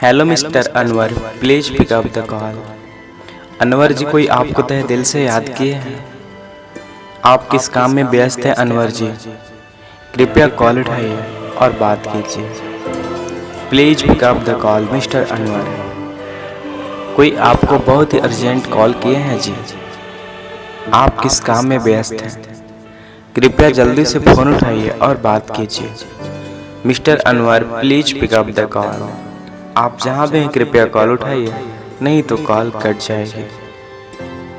Hello mister Anwar, please pick up the call. Anwar ji, कोई आपको तहे दिल से याद किए हैं। आप किस काम में व्यस्त हैं अनवर जी? कृपया कॉल उठाइए और बात कीजिए। Please pick up the call mister Anwar. कोई आपको बहुत ही अर्जेंट कॉल किए हैं जी। आप किस काम में व्यस्त हैं? कृपया जल्दी से फ़ोन उठाइए और बात कीजिए। Mister Anwar, please pick up the call. आप जहाँ भी हैं कृपया कॉल उठाइए, नहीं तो कॉल कट जाएगी।